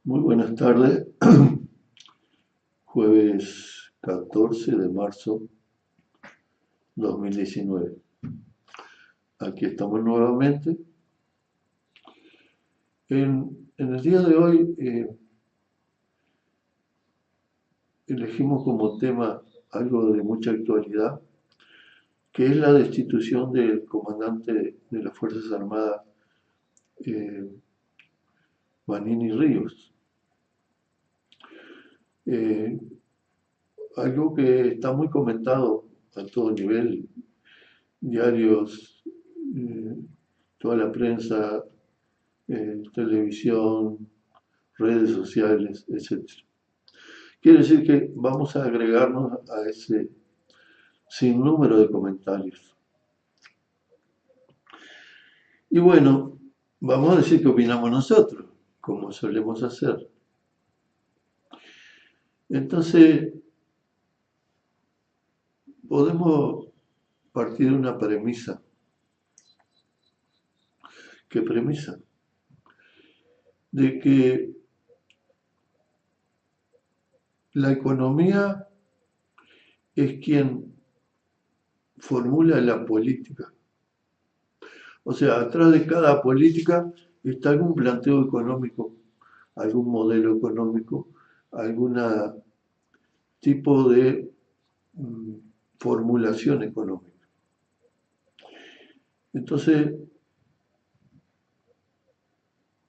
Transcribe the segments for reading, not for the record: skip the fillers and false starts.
Muy buenas tardes, jueves 14 de marzo 2019. Aquí estamos nuevamente. En el día de hoy elegimos como tema algo de mucha actualidad, que es la destitución del comandante de las Fuerzas Armadas, eh, Vanini Ríos. Eh, Algo que está muy comentado a todo nivel, diarios, eh, toda la prensa, televisión, redes sociales, etcétera. Quiere decir que vamos a agregarnos a ese sinnúmero de comentarios. Y bueno, vamos a decir qué opinamos nosotros, como solemos hacer. Entonces, podemos partir de una premisa. ¿Qué premisa? De que la economía es quien formula la política. O sea, atrás de cada política está algún planteo económico, algún modelo económico, algún tipo de mm, formulación económica. Entonces,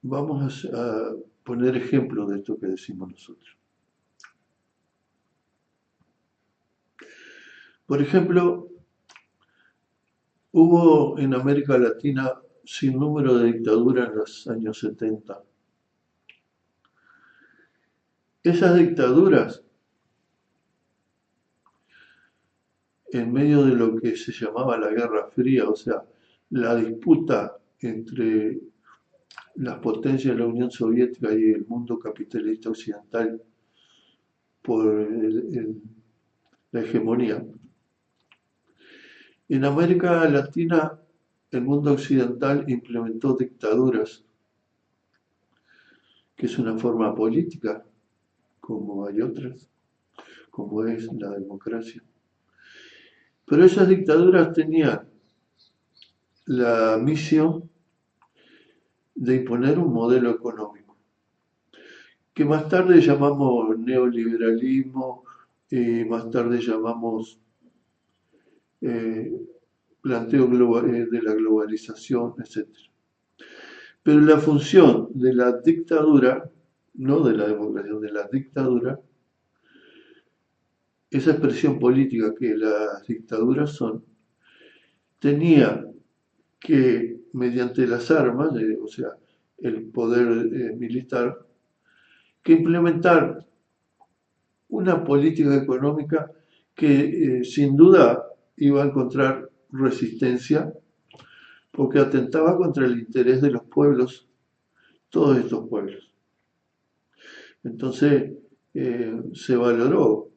vamos a poner ejemplos de esto que decimos nosotros. Por ejemplo, hubo en América Latina sin número de dictaduras en los años 70. Esas dictaduras, en medio de lo que se llamaba la Guerra Fría, o sea, la disputa entre las potencias de la Unión Soviética y el mundo capitalista occidental por la hegemonía. En América Latina, el mundo occidental implementó dictaduras, que es una forma política, como hay otras, como es la democracia. Pero esas dictaduras tenían la misión de imponer un modelo económico, que más tarde llamamos neoliberalismo, más tarde llamamos eh, planteo de la globalización, etcétera. Pero la función de la dictadura, no de la democracia, de la dictadura, esa expresión política que las dictaduras son, tenía que, mediante las armas, o sea, el poder militar, que implementar una política económica que sin duda iba a encontrar resistencia porque atentaba contra el interés de los pueblos, todos estos pueblos. Entonces se valoró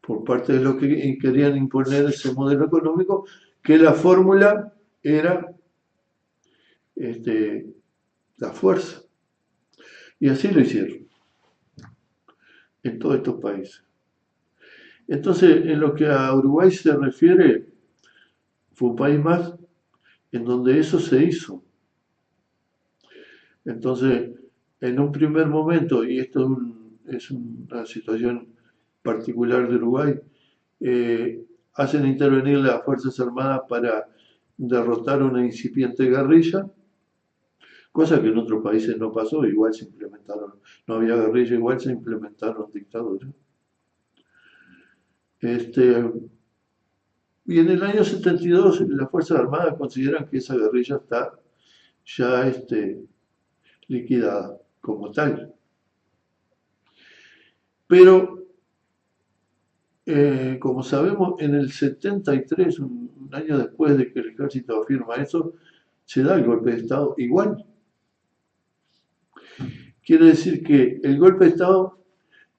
por parte de los que querían imponer ese modelo económico que la fórmula era este, la fuerza. Y así lo hicieron en todos estos países. Entonces, en lo que a Uruguay se refiere, fue un país más en donde eso se hizo. Entonces, en un primer momento, y esto es una situación particular de Uruguay, hacen intervenir las Fuerzas Armadas para derrotar una incipiente guerrilla, cosa que en otros países no pasó, igual se implementaron, no había guerrilla, igual se implementaron dictaduras. Y en el año 72 las Fuerzas Armadas consideran que esa guerrilla está ya liquidada como tal. Pero, como sabemos, en el 73, un año después de que el ejército afirma eso, se da el golpe de Estado igual. Quiere decir que el golpe de Estado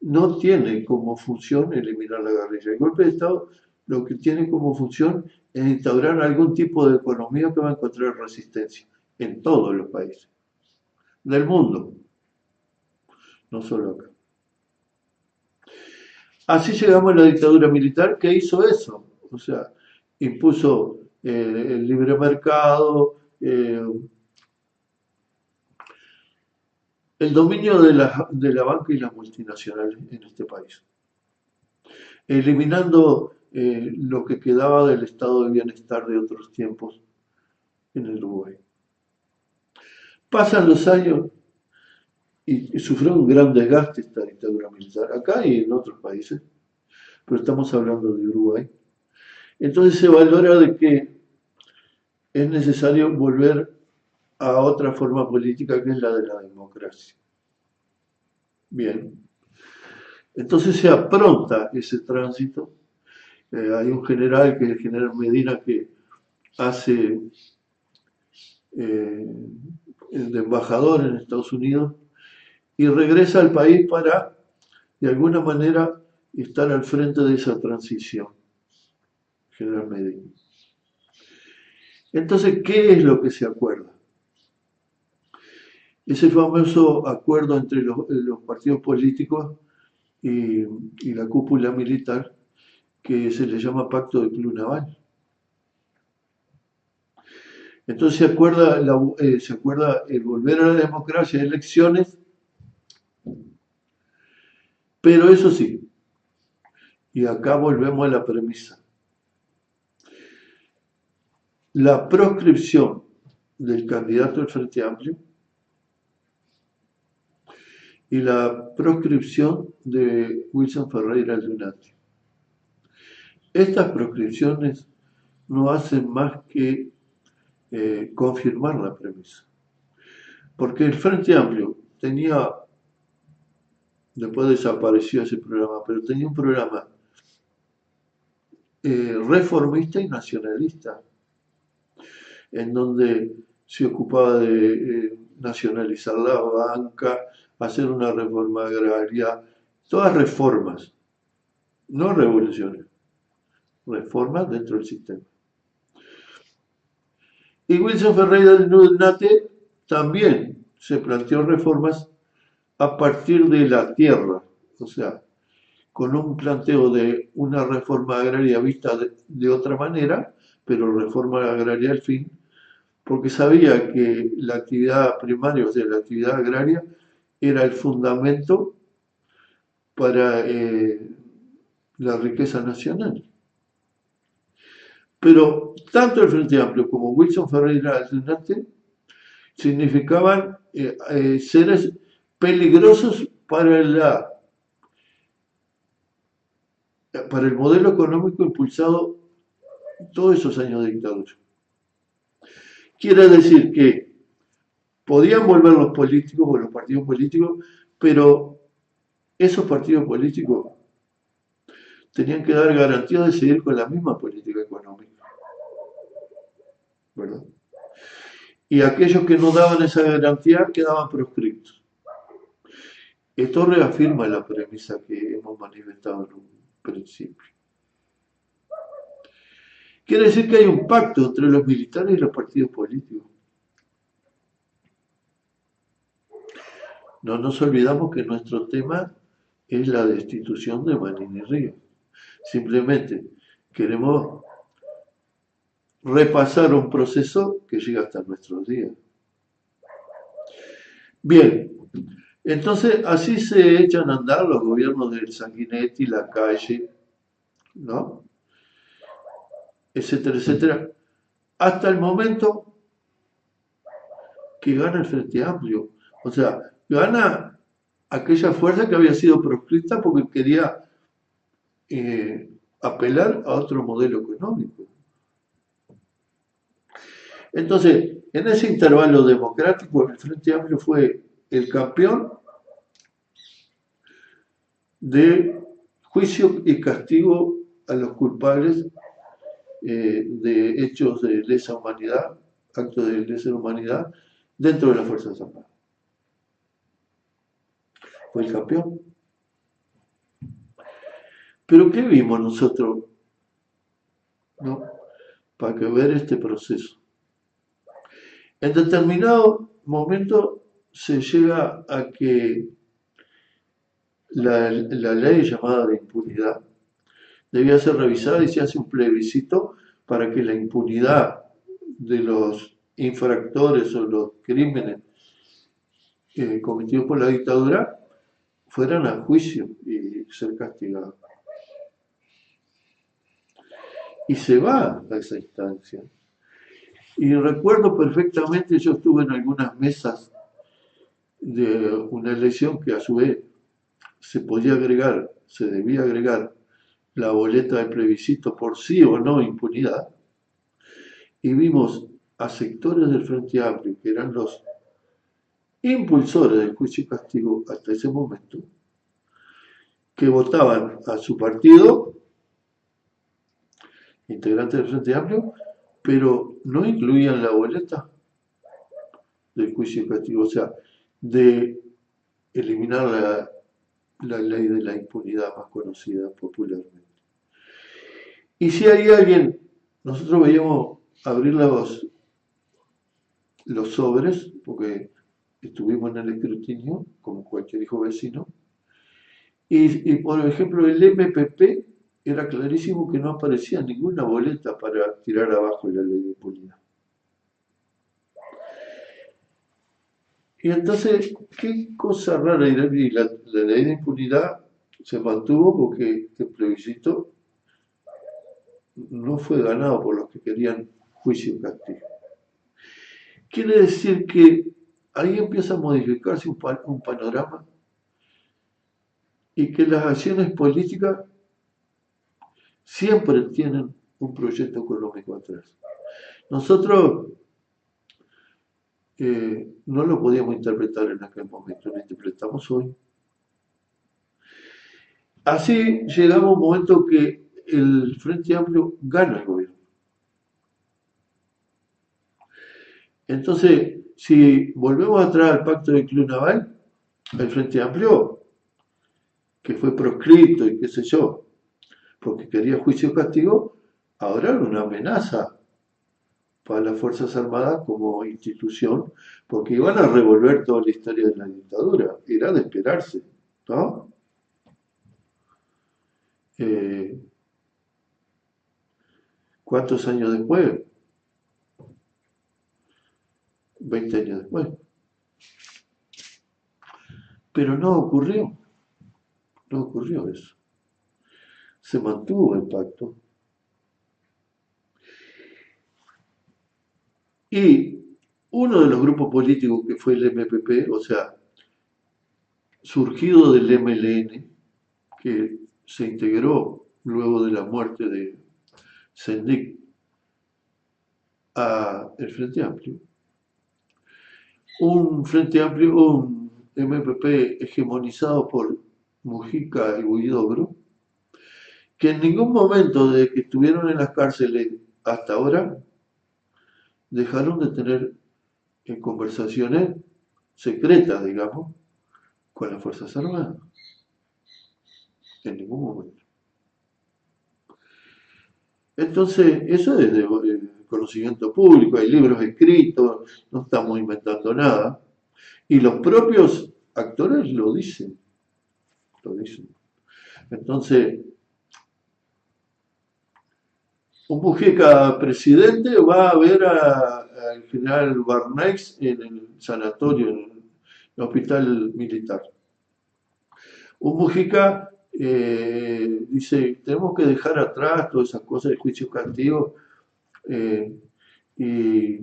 no tiene como función eliminar la guerrilla. El golpe de Estado lo que tiene como función es instaurar algún tipo de economía que va a encontrar resistencia en todos los países del mundo. no solo acá. Así llegamos a la dictadura militar que hizo eso, o sea, impuso el libre mercado, el dominio de la banca y las multinacionales en este país, eliminando lo que quedaba del estado de bienestar de otros tiempos en el Uruguay. Pasan los años y sufrió un gran desgaste esta dictadura militar, acá y en otros países, pero estamos hablando de Uruguay. Entonces se valora de que es necesario volver a otra forma política que es la de la democracia. Bien, entonces se apronta ese tránsito. Hay un general, que es el general Medina, que hace de embajador en Estados Unidos y regresa al país para, de alguna manera, estar al frente de esa transición, general Medina. Entonces, ¿qué es lo que se acuerda? Ese famoso acuerdo entre los partidos políticos y la cúpula militar, que se le llama Pacto de Club Naval. Entonces se acuerda el volver a la democracia, elecciones, pero eso sí, y acá volvemos a la premisa, la proscripción del candidato del Frente Amplio y la proscripción de Wilson Ferreira Lunati. Estas proscripciones no hacen más que confirmar la premisa. Porque el Frente Amplio tenía, después desapareció ese programa, pero tenía un programa reformista y nacionalista, en donde se ocupaba de nacionalizar la banca, hacer una reforma agraria, todas reformas, no revoluciones, reformas dentro del sistema. Y Wilson Ferreira Lunate también se planteó reformas a partir de la tierra, o sea, con un planteo de una reforma agraria vista de otra manera, pero reforma agraria al fin, porque sabía que la actividad primaria, o sea, la actividad agraria, era el fundamento para la riqueza nacional. Pero tanto el Frente Amplio como Wilson Ferreira Lunate significaban seres peligrosos para el modelo económico impulsado todos esos años de dictadura. Quiere decir que podían volver los políticos o los partidos políticos, pero esos partidos políticos tenían que dar garantía de seguir con la misma política económica, ¿verdad? Y aquellos que no daban esa garantía quedaban proscriptos. Esto reafirma la premisa que hemos manifestado en un principio. Quiere decir que hay un pacto entre los militares y los partidos políticos. No nos olvidamos que nuestro tema es la destitución de Manini Ríos. Simplemente queremos repasar un proceso que llega hasta nuestros días. Bien, entonces así se echan a andar los gobiernos del Sanguinetti, la Calle, ¿no? Etcétera, etcétera, hasta el momento que gana el Frente Amplio. O sea, gana aquella fuerza que había sido proscrita porque quería apelar a otro modelo económico. Entonces, en ese intervalo democrático, el Frente Amplio fue el campeón de juicio y castigo a los culpables de hechos de lesa humanidad, actos de lesa humanidad, dentro de las Fuerzas Armadas. Fue el campeón. Pero ¿qué vimos nosotros, no? Para que ver este proceso. En determinado momento se llega a que la ley llamada de impunidad debía ser revisada y se hace un plebiscito para que la impunidad de los infractores o los crímenes cometidos por la dictadura fueran a juicio y ser castigados. Y se va a esa instancia. Y recuerdo perfectamente, yo estuve en algunas mesas de una elección que a su vez se podía agregar, se debía agregar la boleta de plebiscito por sí o no impunidad, y vimos a sectores del Frente Amplio, que eran los impulsores del juicio y castigo hasta ese momento, que votaban a su partido, integrantes del Frente Amplio, pero no incluían la boleta del juicio y castigo, o sea, de eliminar la ley de la impunidad más conocida popularmente. Y si hay alguien, nosotros veíamos abrir los sobres, porque estuvimos en el escrutinio, como cualquier hijo vecino, y por ejemplo el MPP era clarísimo que no aparecía ninguna boleta para tirar abajo la ley de impunidad. Y entonces, qué cosa rara, y la ley de impunidad se mantuvo porque el plebiscito no fue ganado por los que querían juicio y castigo. Quiere decir que ahí empieza a modificarse un panorama y que las acciones políticas siempre tienen un proyecto económico atrás. Nosotros no lo podíamos interpretar en aquel momento, lo interpretamos hoy. Así llegamos a un momento que el Frente Amplio gana el gobierno. Entonces, si volvemos atrás al pacto de Club Naval, el Frente Amplio, que fue proscrito y qué sé yo, porque quería juicio y castigo, ahora era una amenaza para las Fuerzas Armadas como institución, porque iban a revolver toda la historia de la dictadura. Era de esperarse, ¿no? ¿Cuántos años después? 20 años después. Pero no ocurrió eso. Se mantuvo el pacto. Y uno de los grupos políticos que fue el MPP, o sea, surgido del MLN, que se integró luego de la muerte de Sendik a el Frente Amplio, un Frente Amplio, un MPP hegemonizado por Mujica y Huidobro, que en ningún momento desde que estuvieron en las cárceles hasta ahora dejaron de tener conversaciones secretas, digamos, con las Fuerzas Armadas. En ningún momento. Entonces, eso es de conocimiento público, hay libros escritos, no estamos inventando nada. Y los propios actores lo dicen. Lo dicen. Entonces, un Mujica presidente va a ver al general Barnex en el sanatorio, en el hospital militar. Un Mujica dice, tenemos que dejar atrás todas esas cosas de juicio castigo y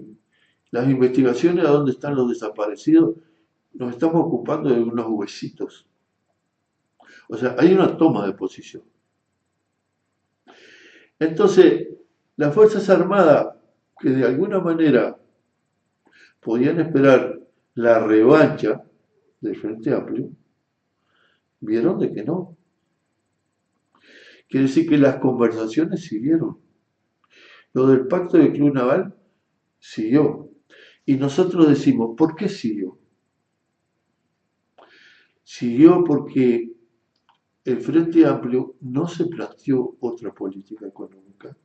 las investigaciones a dónde están los desaparecidos, nos estamos ocupando de unos huesitos. O sea, hay una toma de posición. Entonces, las Fuerzas Armadas, que de alguna manera podían esperar la revancha del Frente Amplio, vieron de que no. Quiere decir que las conversaciones siguieron. Lo del pacto de Club Naval siguió. Y nosotros decimos, ¿por qué siguió? Siguió porque el Frente Amplio no se planteó otra política económica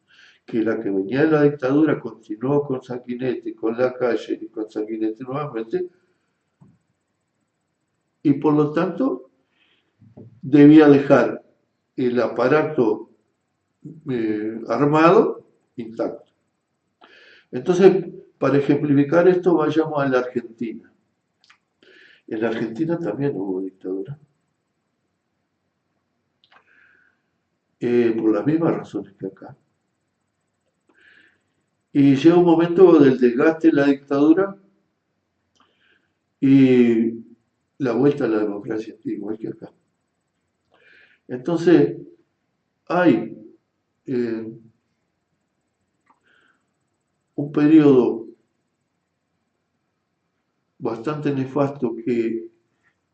que la que venía de la dictadura, continuó con Sanguinetti, con Lacalle y con Sanguinetti nuevamente, y por lo tanto debía dejar el aparato armado intacto. Entonces, para ejemplificar esto, vayamos a la Argentina. En la Argentina también hubo dictadura, por las mismas razones que acá. Y llega un momento del desgaste de la dictadura y la vuelta a la democracia, igual que acá. Entonces, hay eh, un periodo bastante nefasto que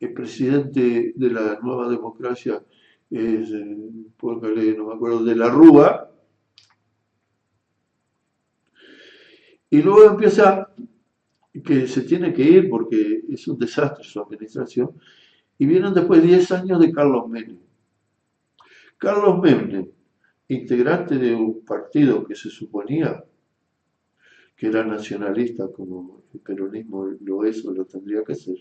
el presidente de la nueva democracia es, póngale, no me acuerdo, de la Rúa, y luego empieza que se tiene que ir porque es un desastre su administración, y vienen después 10 años de Carlos Menem. Carlos Menem, integrante de un partido que se suponía que era nacionalista, como el peronismo lo es o lo tendría que ser,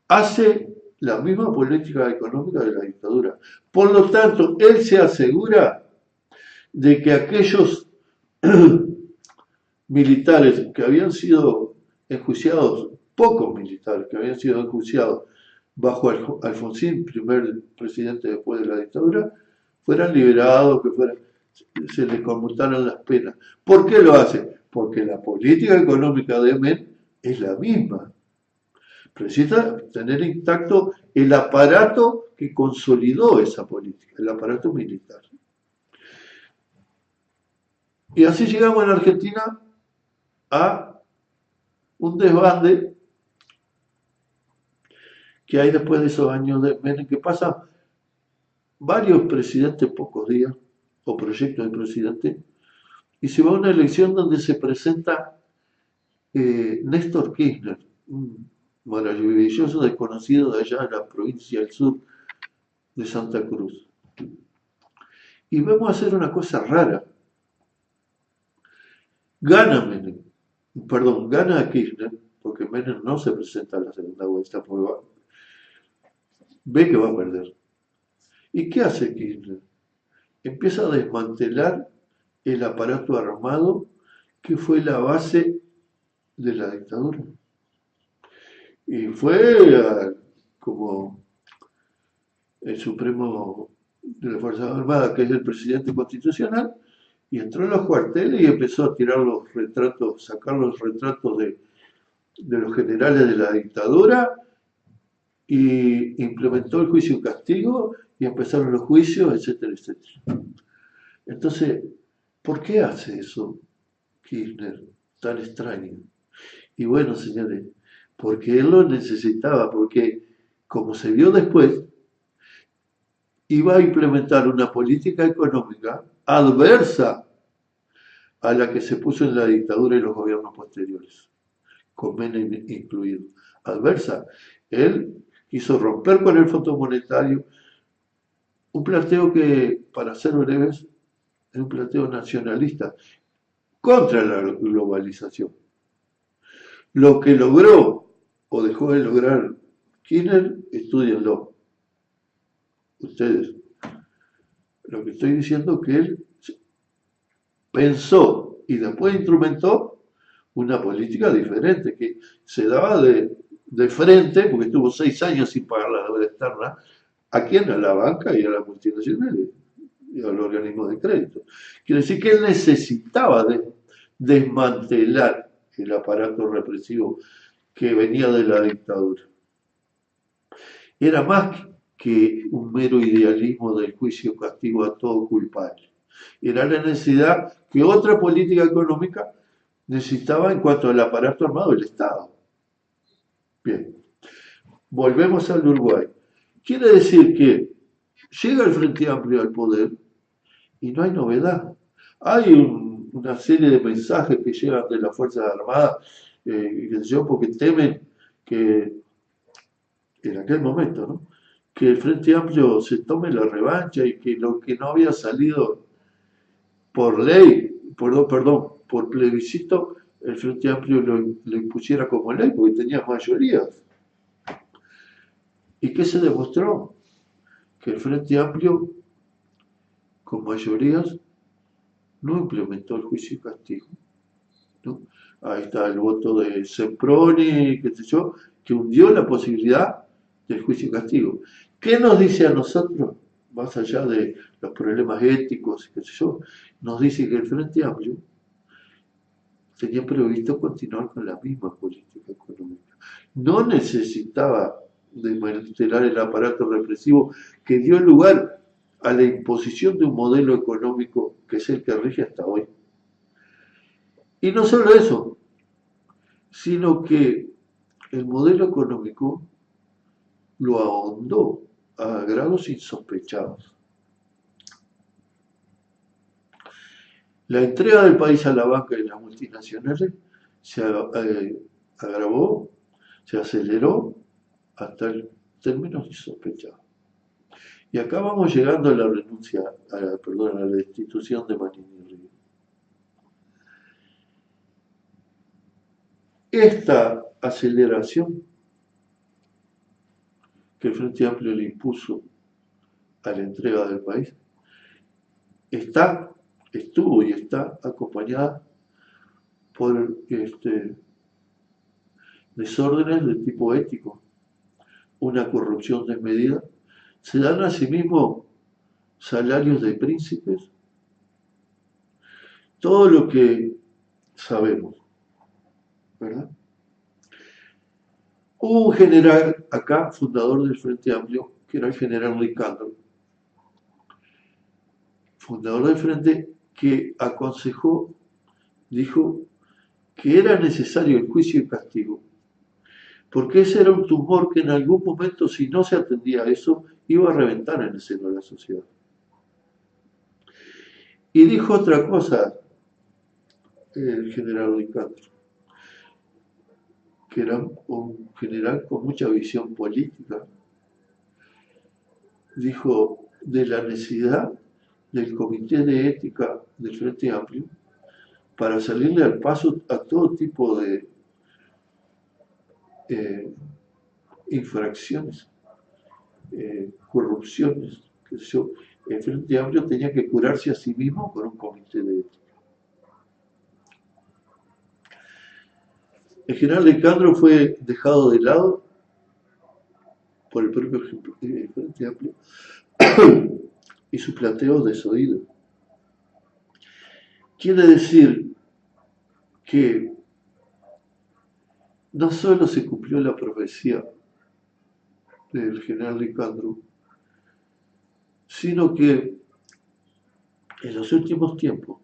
hace la misma política económica de la dictadura. Por lo tanto, él se asegura de que aquellos militares que habían sido enjuiciados, pocos militares que habían sido enjuiciados bajo Alfonsín, primer presidente después de la dictadura, fueran liberados, que se les conmutaran las penas. ¿Por qué lo hace? Porque la política económica de Menem es la misma. Precisa tener intacto el aparato que consolidó esa política, el aparato militar. Y así llegamos en Argentina a un desbande que hay después de esos años de Menem, que pasa varios presidentes pocos días, o proyectos de presidente, y se va a una elección donde se presenta Néstor Kirchner, un maravilloso desconocido de allá en la provincia del sur de Santa Cruz. Y vamos a hacer una cosa rara. Gana Menem, perdón, gana Kirchner, porque Menem no se presenta a la segunda vuelta, porque ve que va a perder. ¿Y qué hace Kirchner? Empieza a desmantelar el aparato armado que fue la base de la dictadura. Y fue como el Supremo de las Fuerzas Armadas, que es el presidente constitucional, y entró en los cuarteles y empezó a tirar los retratos, sacar los retratos de los generales de la dictadura y implementó el juicio y castigo y empezaron los juicios, etcétera, etcétera. Entonces, ¿por qué hace eso Kirchner tan extraño? Y bueno, señores, porque él lo necesitaba, porque como se vio después, iba a implementar una política económica adversa a la que se puso en la dictadura y los gobiernos posteriores, con Menem incluido. Adversa. Él quiso romper con el Fondo Monetario, un planteo que, para ser breves, es un planteo nacionalista contra la globalización. Lo que logró o dejó de lograr Kirchner, estudienlo. Ustedes. Lo que estoy diciendo es que él pensó y después instrumentó una política diferente, que se daba de frente, porque estuvo 6 años sin pagar la deuda externa, ¿a quién? A la banca y a las multinacionales y a los organismos de crédito. Quiere decir que él necesitaba desmantelar el aparato represivo que venía de la dictadura. Era más que un mero idealismo del juicio castigo a todo culpable. Era la necesidad que otra política económica necesitaba en cuanto al aparato armado del Estado. Bien, volvemos al Uruguay. Quiere decir que llega el Frente Amplio al poder y no hay novedad. Hay una serie de mensajes que llegan de las Fuerzas Armadas, porque temen que en aquel momento, ¿no? Que el Frente Amplio se tome la revancha y que lo que no había salido por ley, perdón, por plebiscito, el Frente Amplio lo impusiera como ley porque tenía mayorías. ¿Y qué se demostró? que el Frente Amplio, con mayorías, no implementó el juicio y castigo, ¿no? Ahí está el voto de Semproni, qué sé yo, que hundió la posibilidad del juicio y castigo. ¿Qué nos dice a nosotros, más allá de los problemas éticos, qué sé yo? Nos dice que el Frente Amplio tenía previsto continuar con la misma política económica. No necesitaba desmantelar el aparato represivo que dio lugar a la imposición de un modelo económico que es el que rige hasta hoy. Y no solo eso, sino que el modelo económico lo ahondó a grados insospechados. La entrega del país a la banca y las multinacionales se agravó, se aceleró hasta el términos insospechados. Y acá vamos llegando a la renuncia, a la destitución de Manini Río. Esta aceleración que el Frente Amplio le impuso a la entrega del país estuvo y está acompañada por desórdenes de tipo ético, una corrupción desmedida. Se dan asimismo salarios de príncipes, todo lo que sabemos, ¿verdad? Hubo un general acá, fundador del Frente Amplio, que era el general Ricardo, fundador del Frente, que aconsejó, dijo que era necesario el juicio y castigo, porque ese era un tumor que en algún momento, si no se atendía a eso, iba a reventar en el seno de la sociedad. Y dijo otra cosa el general Ricardo, que era un general con mucha visión política, dijo de la necesidad del Comité de Ética del Frente Amplio para salirle al paso a todo tipo de eh, infracciones, corrupciones. Que yo, el Frente Amplio tenía que curarse a sí mismo con un comité de ética. El general Lecandro fue dejado de lado por el propio Frente Amplio y su planteo desoído. Quiere decir que no solo se cumplió la profecía del general Lecandro, sino que en los últimos tiempos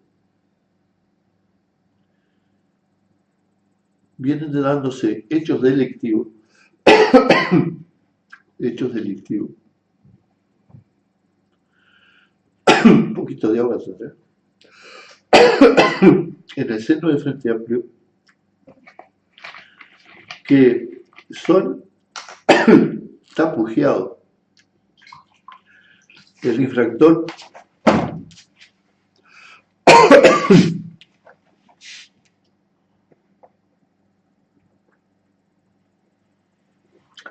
vienen dándose hechos delictivos. Un poquito de agua, ¿eh? En el seno del Frente Amplio, que son tapujeados. El infractor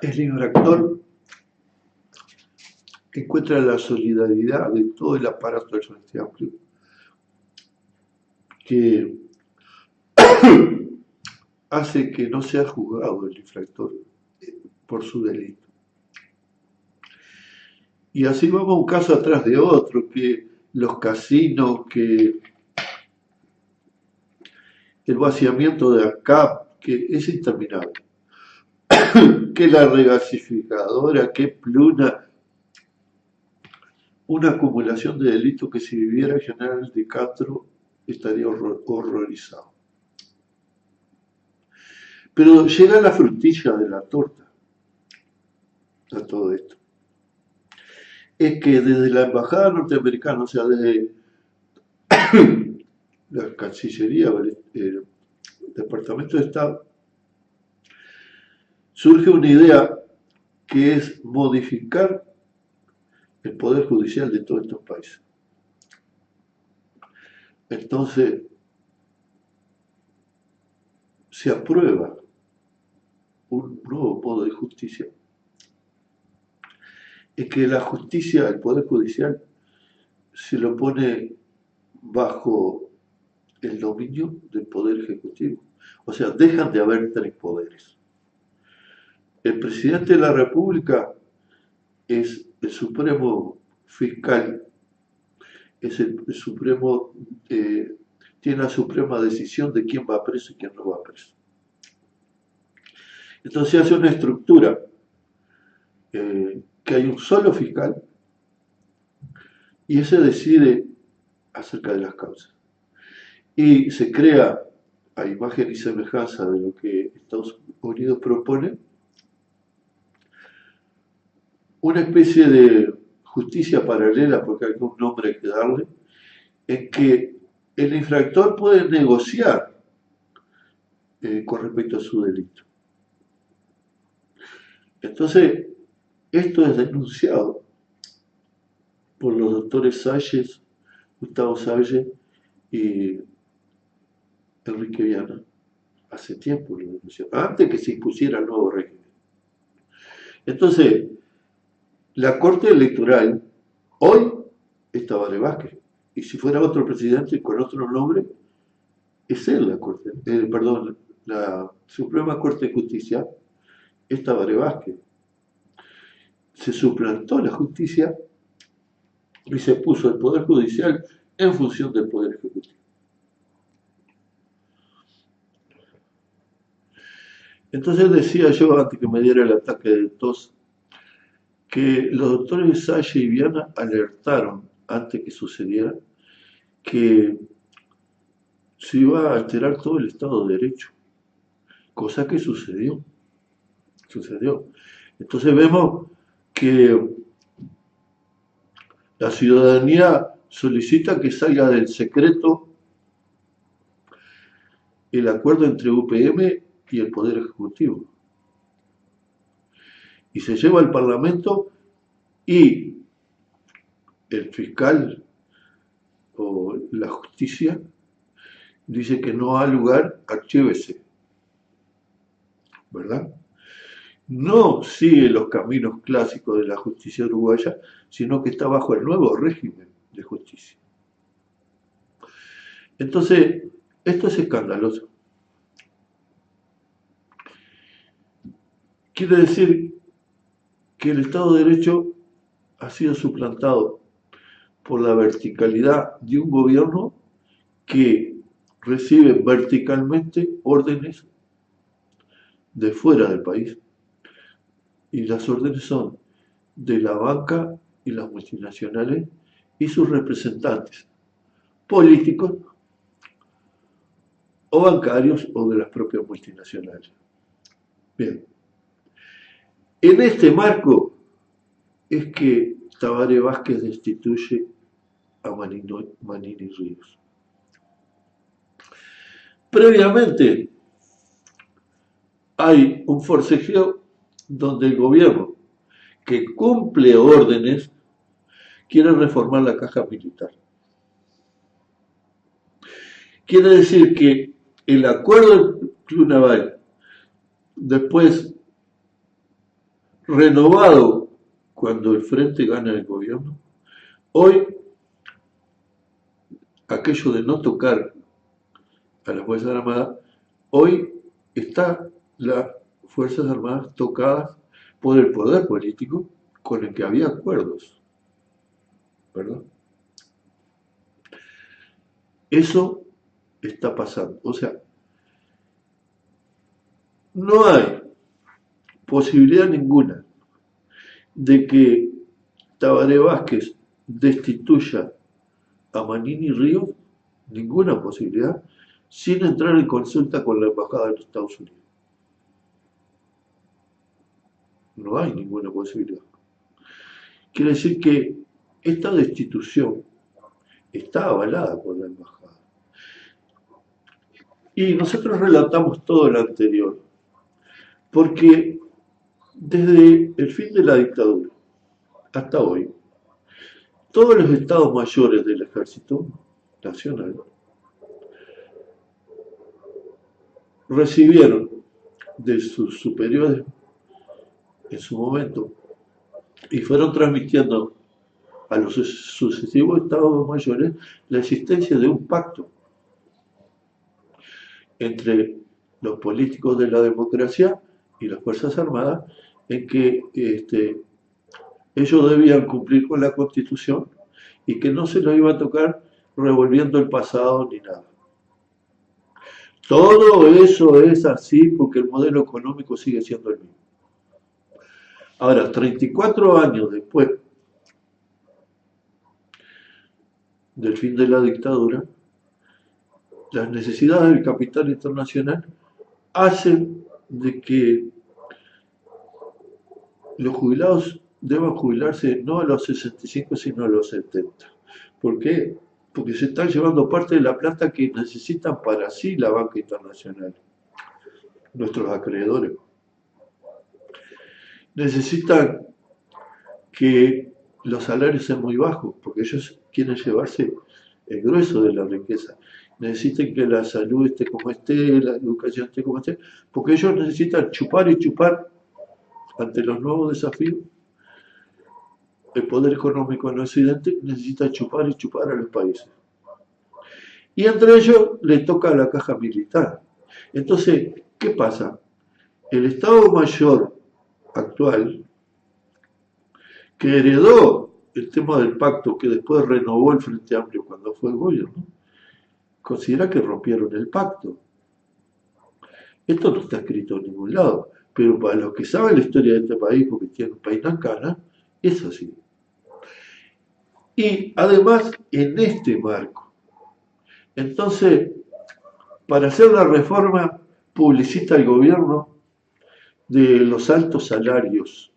el infractor encuentra la solidaridad de todo el aparato del Frente Amplio, que hace que no sea juzgado el infractor por su delito. Y así vamos un caso atrás de otro, que los casinos, que el vaciamiento de ACAP, que es interminable, que la regasificadora, que Pluna, una acumulación de delitos que si viviera el general de Castro estaría horrorizado. Pero llega la frutilla de la torta a todo esto. Es que desde la embajada norteamericana, o sea, desde la Cancillería o el Departamento de Estado, surge una idea que es modificar el poder judicial de todos estos países. Entonces, se aprueba un nuevo modo de justicia es que la justicia, el Poder Judicial, se lo pone bajo el dominio del Poder Ejecutivo. O sea, dejan de haber tres poderes. El presidente de la República es el supremo fiscal, es el supremo, tiene la suprema decisión de quién va preso y quién no va preso. Entonces se hace una estructura que hay un solo fiscal y ese decide acerca de las causas. Y se crea, a imagen y semejanza de lo que Estados Unidos propone, una especie de justicia paralela, porque algún nombre hay que darle, en que el infractor puede negociar con respecto a su delito. Entonces, esto es denunciado por los doctores Salles, Gustavo Salles y Enrique Viana. Hace tiempo lo denunciaron, antes que se impusiera el nuevo régimen. Entonces, la Corte Electoral hoy es Tabaré Vázquez. Y si fuera otro presidente con otro nombre, es él la Corte, perdón, la Suprema Corte de Justicia es Tabaré Vázquez. Se suplantó la justicia y se puso el Poder Judicial en función del Poder Ejecutivo. Entonces decía yo, antes que me diera el ataque de tos, que los doctores Salle y Viana alertaron, antes que sucediera, que se iba a alterar todo el Estado de Derecho, cosa que sucedió. Entonces vemos que la ciudadanía solicita que salga del secreto el acuerdo entre UPM y el Poder Ejecutivo. Y se lleva al Parlamento y el fiscal o la justicia dice que no ha lugar, archívese, ¿verdad? No sigue los caminos clásicos de la justicia uruguaya, sino que está bajo el nuevo régimen de justicia. Entonces, esto es escandaloso. Quiere decir que el Estado de Derecho ha sido suplantado por la verticalidad de un gobierno que recibe verticalmente órdenes de fuera del país. Y las órdenes son de la banca y las multinacionales y sus representantes políticos o bancarios o de las propias multinacionales. Bien, en este marco es que Tabaré Vázquez destituye a Manini Ríos. Previamente hay un forcejeo donde el gobierno que cumple órdenes quiere reformar la caja militar. Quiere decir que el acuerdo del Club Naval, después renovado cuando el Frente gana el gobierno, hoy aquello de no tocar a las Fuerzas Armadas, hoy está las Fuerzas Armadas tocadas por el poder político con el que había acuerdos, ¿verdad? Eso está pasando. O sea, no hay posibilidad ninguna de que Tabaré Vázquez destituya a Manini Ríos, ninguna posibilidad, sin entrar en consulta con la Embajada de los Estados Unidos. No hay ninguna posibilidad. Quiere decir que esta destitución está avalada por la Embajada. Y nosotros relatamos todo lo anterior, porque desde el fin de la dictadura hasta hoy, todos los estados mayores del Ejército Nacional recibieron de sus superiores en su momento y fueron transmitiendo a los sucesivos estados mayores la existencia de un pacto entre los políticos de la democracia y las Fuerzas Armadas, en que ellos debían cumplir con la Constitución y que no se los iba a tocar revolviendo el pasado ni nada. Todo eso es así porque el modelo económico sigue siendo el mismo. Ahora, 34 años después del fin de la dictadura, las necesidades del capital internacional hacen de que los jubilados deban jubilarse no a los 65 sino a los 70. ¿Por qué? Porque se están llevando parte de la plata que necesitan para sí la banca internacional, nuestros acreedores. Necesitan que los salarios sean muy bajos, porque ellos quieren llevarse el grueso de la riqueza. Necesitan que la salud esté como esté, la educación esté como esté, porque ellos necesitan chupar y chupar ante los nuevos desafíos. El poder económico en Occidente necesita chupar y chupar a los países. Y entre ellos le toca a la caja militar. Entonces, ¿qué pasa? El Estado Mayor actual, que heredó el tema del pacto, que después renovó el Frente Amplio cuando fue el gobierno, considera que rompieron el pacto. Esto no está escrito en ningún lado, pero para los que saben la historia de este país, porque tiene un país tan cana, es así. Y además, en este marco. Entonces, para hacer la reforma, publicita el gobierno de los altos salarios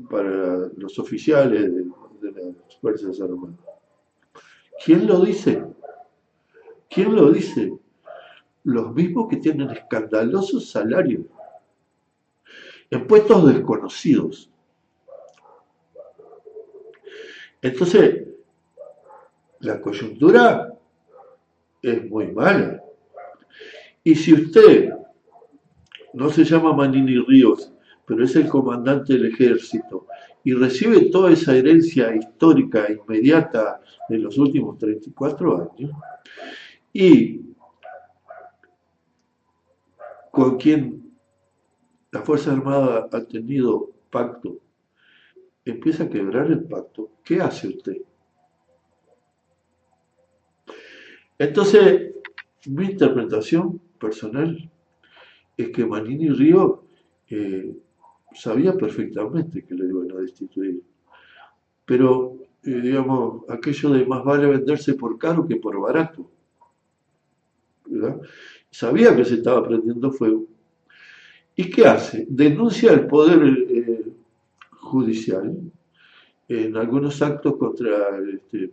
para los oficiales de las Fuerzas Armadas. ¿Quién lo dice? ¿Quién lo dice? Los mismos que tienen escandalosos salarios en puestos desconocidos. Entonces, la coyuntura es muy mala. Y si usted no se llama Manini Ríos, pero es el comandante del ejército y recibe toda esa herencia histórica inmediata de los últimos 34 años, y con quien la Fuerza Armada ha tenido pacto, empieza a quebrar el pacto, ¿qué hace usted? Entonces, mi interpretación personal es que Manini Río sabía perfectamente que lo iban a destituir, pero digamos, aquello de más vale venderse por caro que por barato, ¿verdad? Sabía que se estaba prendiendo fuego. ¿Y qué hace? Denuncia el poder judicial en algunos actos contra,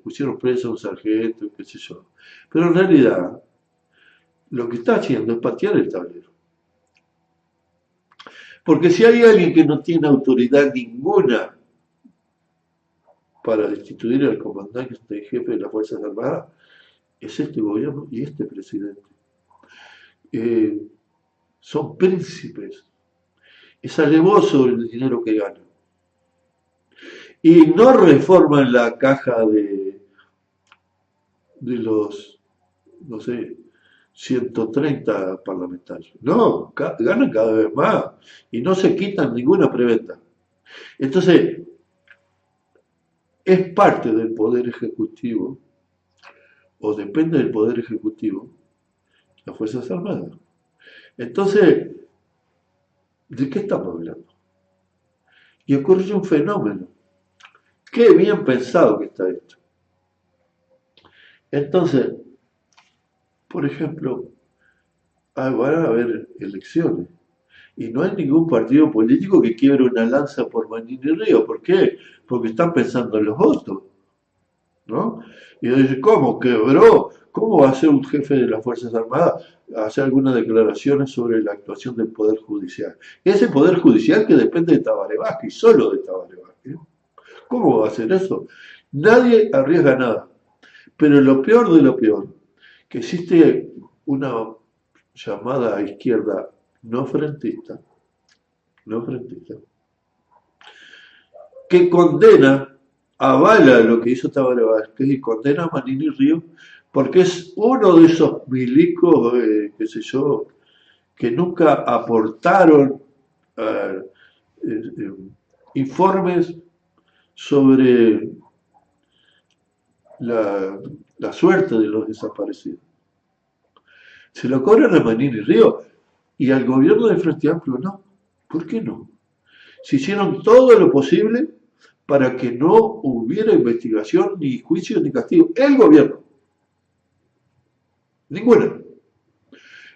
pusieron preso a un sargento, qué sé yo. Pero en realidad, lo que está haciendo es patear el tablero. Porque si hay alguien que no tiene autoridad ninguna para destituir al comandante y jefe de las Fuerzas Armadas, es este gobierno y este presidente. Son príncipes. Es alevoso el dinero que ganan. Y no reforman la caja de los, no sé, 130 parlamentarios. No, ganan cada vez más y no se quitan ninguna preventa. Entonces, es parte del Poder Ejecutivo, o depende del Poder Ejecutivo, las Fuerzas Armadas. Entonces, ¿de qué estamos hablando? Y ocurre un fenómeno. Qué bien pensado que está esto. Entonces, por ejemplo, van a haber elecciones. Y no hay ningún partido político que quiebre una lanza por Manini Río. ¿Por qué? Porque están pensando en los votos, ¿no? Y dice, ¿cómo quebró? ¿Cómo va a ser un jefe de las Fuerzas Armadas a hacer algunas declaraciones sobre la actuación del Poder Judicial? Ese Poder Judicial que depende de Tabaré Vázquez, y solo de Tabaré Vázquez. ¿Cómo va a hacer eso? Nadie arriesga nada. Pero lo peor de lo peor, que existe una llamada izquierda no frentista, que condena, avala lo que hizo Tabaré Vázquez y condena a Manini Ríos porque es uno de esos milicos, qué sé yo, que nunca aportaron eh, eh, informes sobre la, la suerte de los desaparecidos. Se lo cobran a Manini Ríos y al gobierno del Frente Amplio no. ¿Por qué no? Se hicieron todo lo posible para que no hubiera investigación, ni juicio, ni castigo. El gobierno. Ninguna.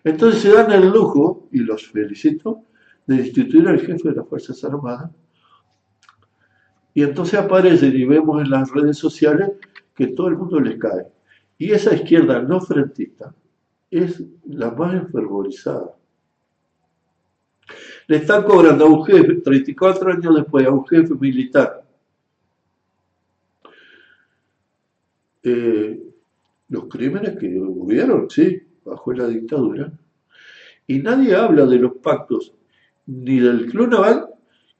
Entonces se dan el lujo, y los felicito, de destituir al jefe de las Fuerzas Armadas. Y entonces aparecen y vemos en las redes sociales que todo el mundo les cae. Y esa izquierda no frentista es la más enfervorizada. Le están cobrando a un jefe, 34 años después, a un jefe militar, los crímenes que hubieron, sí, bajo la dictadura. Y nadie habla de los pactos, ni del Club Naval,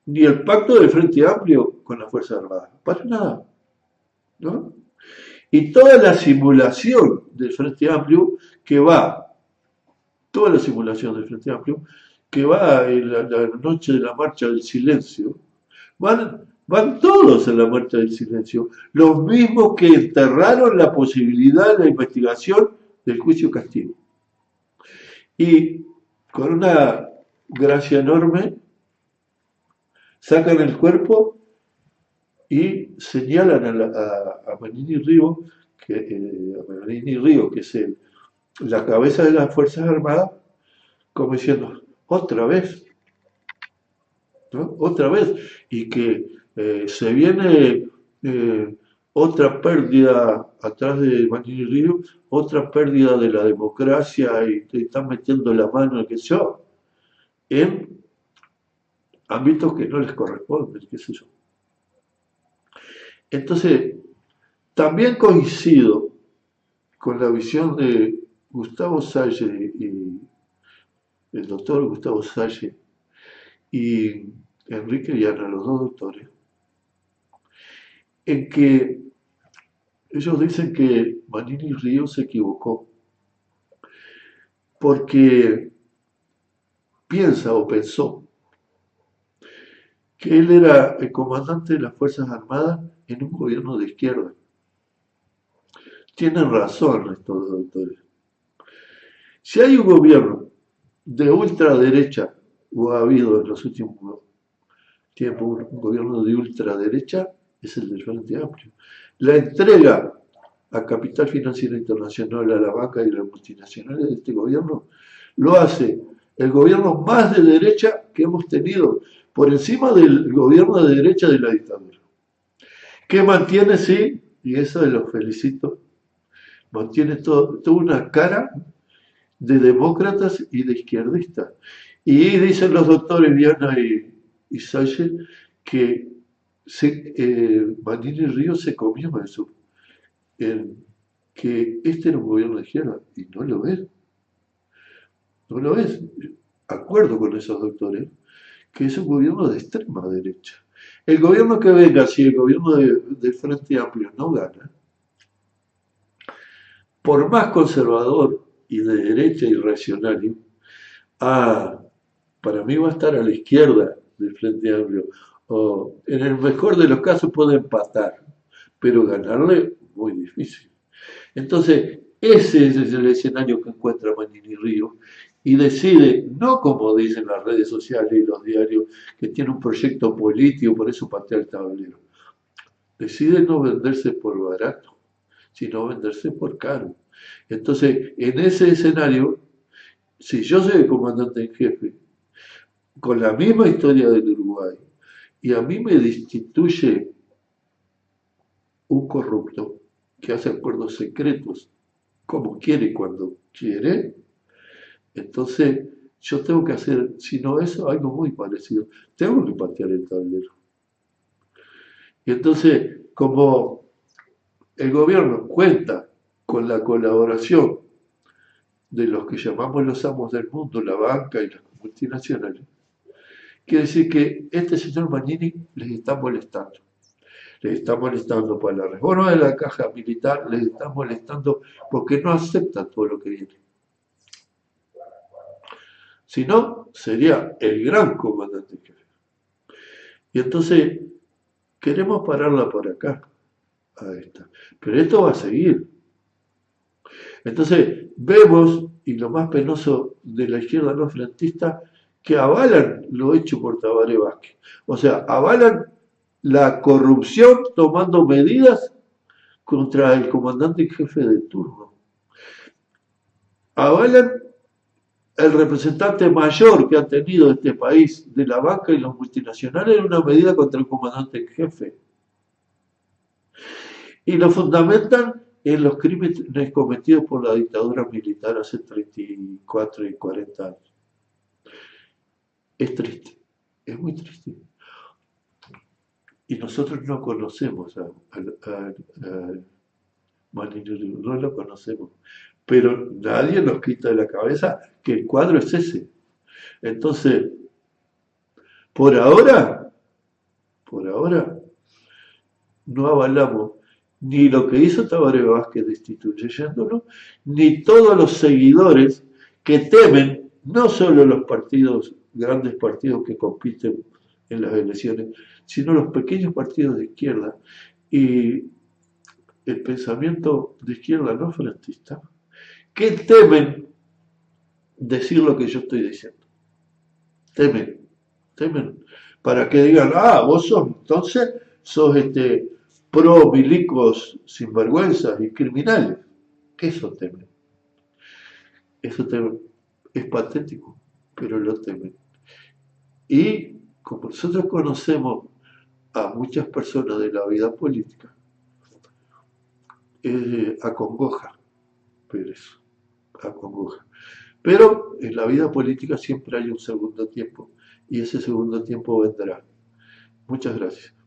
ni el pacto del Frente Amplio con las Fuerzas Armadas. Para nada, ¿no? Y toda la simulación del Frente Amplio que va, toda la simulación del Frente Amplio que va en la noche de la Marcha del Silencio, van todos en la Marcha del Silencio, los mismos que enterraron la posibilidad de la investigación del juicio castigo. Y con una gracia enorme sacan el cuerpo y señalan a Manini Ríos, que es la cabeza de las Fuerzas Armadas, como diciendo, otra vez, ¿no? Otra vez, y que se viene otra pérdida atrás de Manini Ríos, otra pérdida de la democracia y te están metiendo la mano, qué sé yo, en ámbitos que no les corresponden, qué sé yo. Entonces, también coincido con la visión de Gustavo Salle y el doctor Gustavo Salle y Enrique Viana, los dos doctores, en que ellos dicen que Manini Ríos se equivocó porque piensa o pensó que él era el comandante de las Fuerzas Armadas en un gobierno de izquierda. Tienen razón estos dos doctores. Si hay un gobierno de ultraderecha, o ha habido en los últimos tiempos un gobierno de ultraderecha, es el del Frente Amplio. La entrega a capital financiero internacional, a la banca y a las multinacionales de este gobierno, lo hace el gobierno más de derecha que hemos tenido, por encima del gobierno de derecha de la dictadura. Que mantiene, sí, y eso los felicito, mantiene toda una cara de demócratas y de izquierdistas. Y dicen los doctores Viana y Salle que Manini Ríos se comió eso, que este era un gobierno de izquierda, y no lo es. No lo es. Acuerdo con esos doctores, que es un gobierno de extrema derecha. El gobierno que venga, si el gobierno de Frente Amplio no gana, por más conservador y de derecha y reaccionario, para mí va a estar a la izquierda del Frente Amplio. O en el mejor de los casos puede empatar, pero ganarle muy difícil. Entonces, ese es el escenario que encuentra Manini Ríos y decide, no como dicen las redes sociales y los diarios, que tiene un proyecto político, por eso patea el tablero. Decide no venderse por barato, sino venderse por caro. Entonces, en ese escenario, si yo soy el comandante en jefe, con la misma historia del Uruguay, y a mí me destituye un corrupto que hace acuerdos secretos como quiere y cuando quiere, entonces yo tengo que hacer, si no eso, algo muy parecido. Tengo que patear el tablero. Y entonces, como el gobierno cuenta con la colaboración de los que llamamos los amos del mundo, la banca y las multinacionales, quiere decir que este señor Manini les está molestando. Les está molestando para la reforma de la caja militar, les está molestando porque no aceptan todo lo que viene. Si no, sería el gran comandante en jefe. Y entonces, queremos pararla por acá, a esta. Pero esto va a seguir. Entonces, vemos, y lo más penoso de la izquierda no frentista, que avalan lo hecho por Tabaré Vázquez. O sea, avalan la corrupción tomando medidas contra el comandante en jefe de turno. Avalan el representante mayor que ha tenido este país de la banca y los multinacionales en una medida contra el comandante en jefe. Y lo fundamentan en los crímenes cometidos por la dictadura militar hace 34 y 40 años. Es triste, es muy triste. Y nosotros no conocemos a Maninuri, no lo conocemos. Pero nadie nos quita de la cabeza que el cuadro es ese. Entonces, por ahora, no avalamos ni lo que hizo Tabaré Vázquez destituyéndolo, ni todos los seguidores que temen, no solo los partidos, grandes partidos que compiten en las elecciones, sino los pequeños partidos de izquierda y el pensamiento de izquierda no frentista, que temen decir lo que yo estoy diciendo. Temen, para que digan, vos sos, entonces, sos pro milicos sinvergüenzas y criminales. Eso temen. Eso temen. Es patético, pero lo temen. Y como nosotros conocemos a muchas personas de la vida política, acongoja ver eso, acongoja. Pero en la vida política siempre hay un segundo tiempo y ese segundo tiempo vendrá. Muchas gracias.